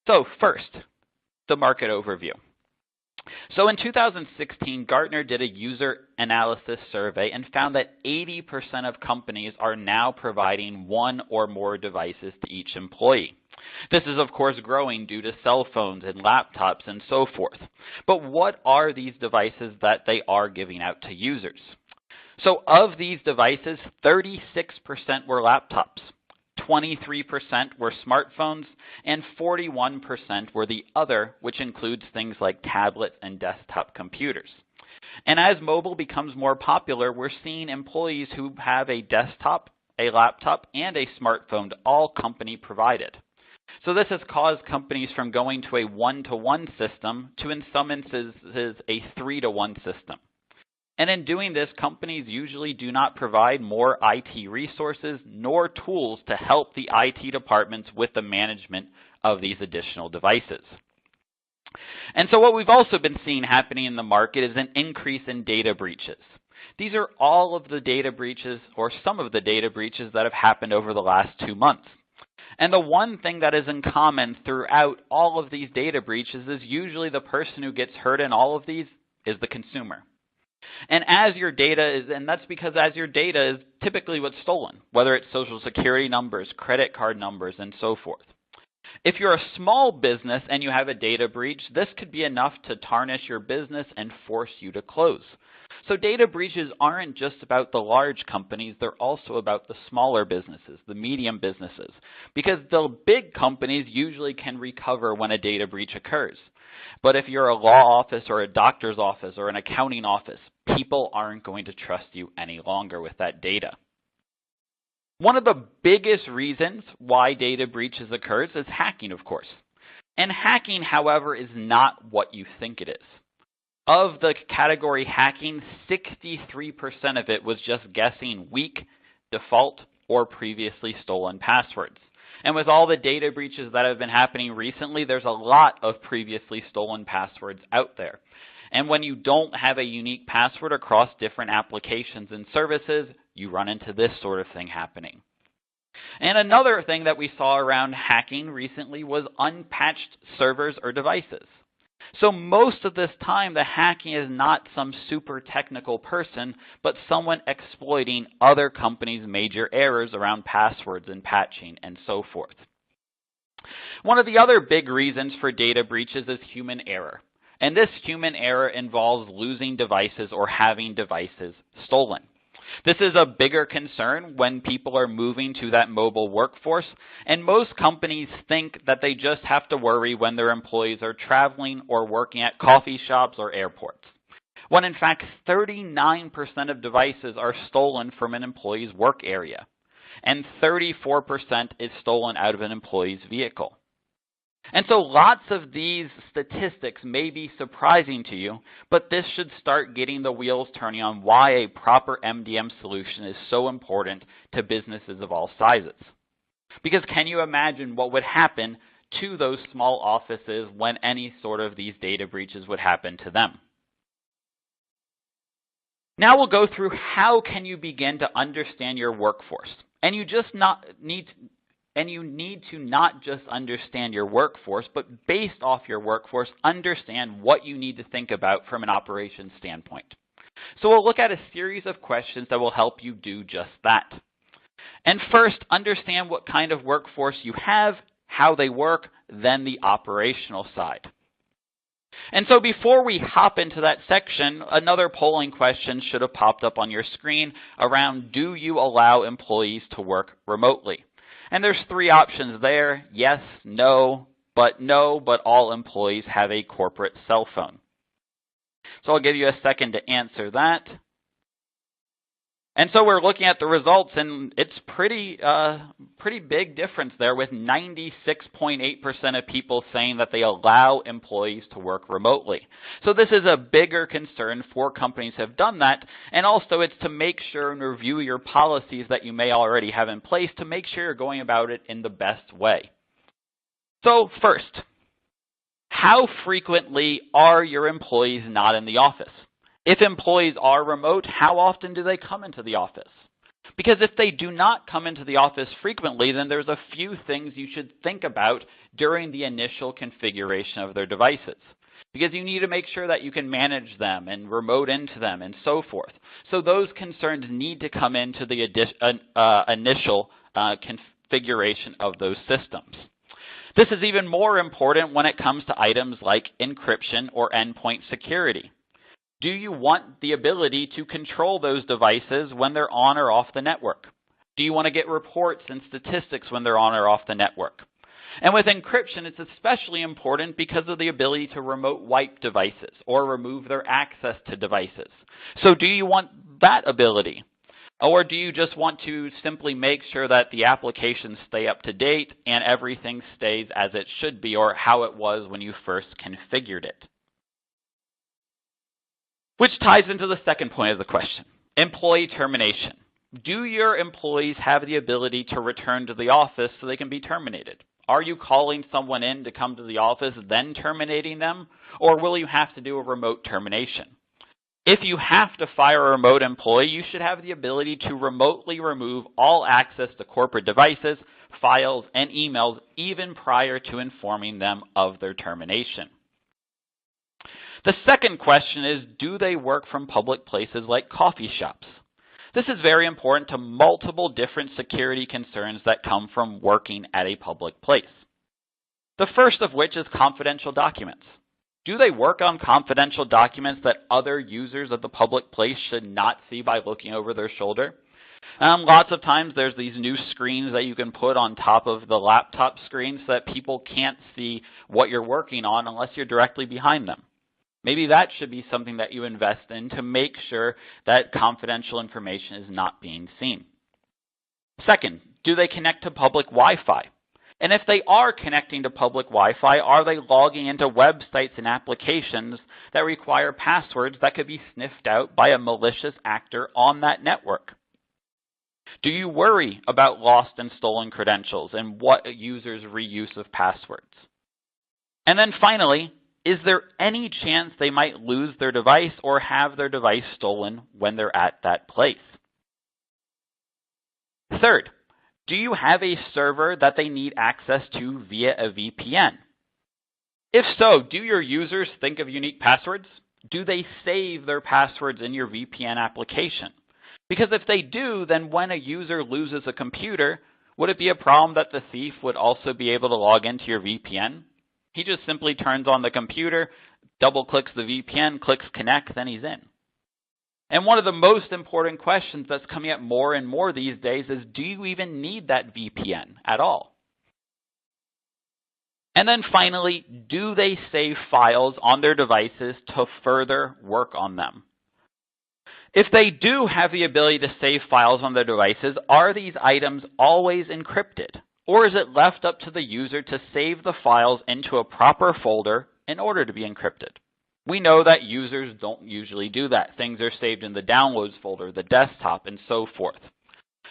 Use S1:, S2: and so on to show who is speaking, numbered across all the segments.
S1: So first, the market overview. So in 2016, Gartner did a user analysis survey and found that 80% of companies are now providing one or more devices to each employee. This is, of course, growing due to cell phones and laptops and so forth. But what are these devices that they are giving out to users? So of these devices, 36% were laptops, 23% were smartphones, and 41% were the other, which includes things like tablets and desktop computers. And as mobile becomes more popular, we're seeing employees who have a desktop, a laptop, and a smartphone, all company provided. So this has caused companies from going to a 1-to-1 system to, in some instances, a 3-to-1 system. And in doing this, companies usually do not provide more IT resources nor tools to help the IT departments with the management of these additional devices. And so what we've also been seeing happening in the market is an increase in data breaches. These are all of the data breaches, or some of the data breaches, that have happened over the last 2 months. And the one thing that is in common throughout all of these data breaches is usually the person who gets hurt in all of these is the consumer. And as your data is, and that's because as your data is typically what's stolen, whether it's social security numbers, credit card numbers, and so forth. If you're a small business and you have a data breach, this could be enough to tarnish your business and force you to close. So data breaches aren't just about the large companies, they're also about the smaller businesses, the medium businesses, because the big companies usually can recover when a data breach occurs. But if you're a law office or a doctor's office or an accounting office, people aren't going to trust you any longer with that data. One of the biggest reasons why data breaches occurs is hacking, of course. And hacking, however, is not what you think it is. Of the category hacking, 63% of it was just guessing weak, default, or previously stolen passwords. And with all the data breaches that have been happening recently, there's a lot of previously stolen passwords out there. And when you don't have a unique password across different applications and services, you run into this sort of thing happening. And another thing that we saw around hacking recently was unpatched servers or devices. So most of this time, the hacking is not some super technical person, but someone exploiting other companies' major errors around passwords and patching and so forth. One of the other big reasons for data breaches is human error. And this human error involves losing devices or having devices stolen. This is a bigger concern when people are moving to that mobile workforce, and most companies think that they just have to worry when their employees are traveling or working at coffee shops or airports, when in fact 39% of devices are stolen from an employee's work area, and 34% is stolen out of an employee's vehicle. And so lots of these statistics may be surprising to you, but this should start getting the wheels turning on why a proper MDM solution is so important to businesses of all sizes. Because can you imagine what would happen to those small offices when any sort of these data breaches would happen to them? Now we'll go through how can you begin to understand your workforce. And you need to not just understand your workforce, but based off your workforce, understand what you need to think about from an operations standpoint. So we'll look at a series of questions that will help you do just that. And first, understand what kind of workforce you have, how they work, then the operational side. And so before we hop into that section, another polling question should have popped up on your screen around, do you allow employees to work remotely? And there's 3 options there, yes, no, but all employees have a corporate cell phone. So I'll give you a second to answer that. And so we're looking at the results, and it's pretty big difference there, with 96.8% of people saying that they allow employees to work remotely. So this is a bigger concern for companies have done that, and also it's to make sure and review your policies that you may already have in place to make sure you're going about it in the best way. So first, how frequently are your employees not in the office? If employees are remote, how often do they come into the office? Because if they do not come into the office frequently, then there's a few things you should think about during the initial configuration of their devices. Because you need to make sure that you can manage them and remote into them and so forth. So those concerns need to come into the initial configuration of those systems. This is even more important when it comes to items like encryption or endpoint security. Do you want the ability to control those devices when they're on or off the network? Do you want to get reports and statistics when they're on or off the network? And with encryption, it's especially important because of the ability to remote wipe devices or remove their access to devices. So do you want that ability? Or do you just want to simply make sure that the applications stay up to date and everything stays as it should be or how it was when you first configured it? Which ties into the second point of the question, employee termination. Do your employees have the ability to return to the office so they can be terminated? Are you calling someone in to come to the office, then terminating them? Or will you have to do a remote termination? If you have to fire a remote employee, you should have the ability to remotely remove all access to corporate devices, files, and emails even prior to informing them of their termination. The second question is, do they work from public places like coffee shops? This is very important to multiple different security concerns that come from working at a public place. The first of which is confidential documents. Do they work on confidential documents that other users of the public place should not see by looking over their shoulder? Lots of times there's these new screens that you can put on top of the laptop screen so that people can't see what you're working on unless you're directly behind them. Maybe that should be something that you invest in to make sure that confidential information is not being seen. Second, do they connect to public Wi-Fi? And if they are connecting to public Wi-Fi, are they logging into websites and applications that require passwords that could be sniffed out by a malicious actor on that network? Do you worry about lost and stolen credentials and what a user's reuse of passwords? And then finally, is there any chance they might lose their device or have their device stolen when they're at that place? Third, do you have a server that they need access to via a VPN? If so, do your users think of unique passwords? Do they save their passwords in your VPN application? Because if they do, then when a user loses a computer, would it be a problem that the thief would also be able to log into your VPN? He just simply turns on the computer, double-clicks the VPN, clicks connect, then he's in. And one of the most important questions that's coming up more and more these days is, do you even need that VPN at all? And then finally, do they save files on their devices to further work on them? If they do have the ability to save files on their devices, are these items always encrypted? Or is it left up to the user to save the files into a proper folder in order to be encrypted? We know that users don't usually do that. Things are saved in the downloads folder, the desktop, and so forth.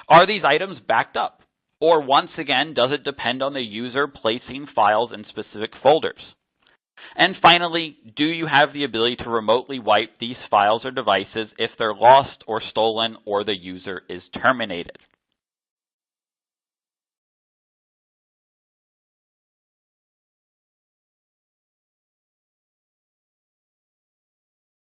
S1: Are these items backed up? Or once again, does it depend on the user placing files in specific folders? And finally, do you have the ability to remotely wipe these files or devices if they're lost or stolen or the user is terminated?